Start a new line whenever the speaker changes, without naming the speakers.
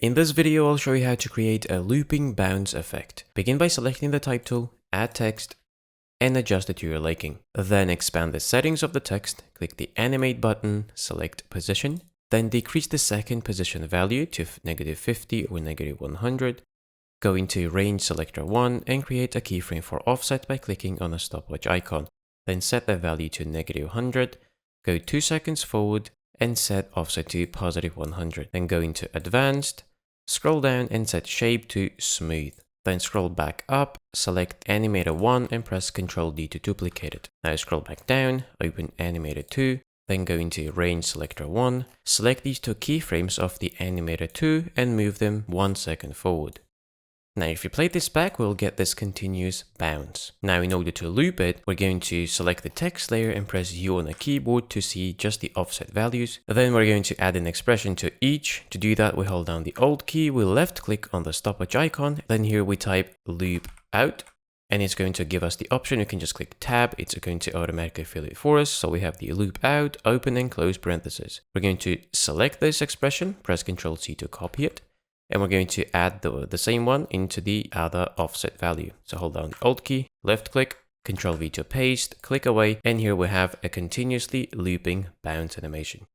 In this video, I'll show you how to create a looping bounce effect. Begin by selecting the type tool, add text, and adjust it to your liking. Then expand the settings of the text, click the animate button, select position, then decrease the second position value to -50 or -100. Go into range selector 1 and create a keyframe for offset by clicking on the stopwatch icon. Then set the value to -100, go 2 seconds forward and set offset to +100. Then go into advanced, scroll down and set shape to smooth. Then scroll back up, select animator 1 and press Ctrl D to duplicate it. Now scroll back down, open animator 2, then go into range selector 1, select these two keyframes of the animator 2 and move them 1 second forward. Now if you play this back, we'll get this continuous bounce. Now in order to loop it, we're going to select the text layer and press U on the keyboard to see just the offset values. Then we're going to add an expression to each. To do that, we hold down the Alt key, we left click on the stopwatch icon, then here we type loop out, and it's going to give us the option. You can just click tab, it's going to automatically fill it for us. So we have the loop out, open and close parentheses. We're going to select this expression, press Ctrl C to copy it. And we're going to add the same one into the other offset value. So hold down the Alt key, left click, Ctrl V to paste, click away, and here we have a continuously looping bounce animation.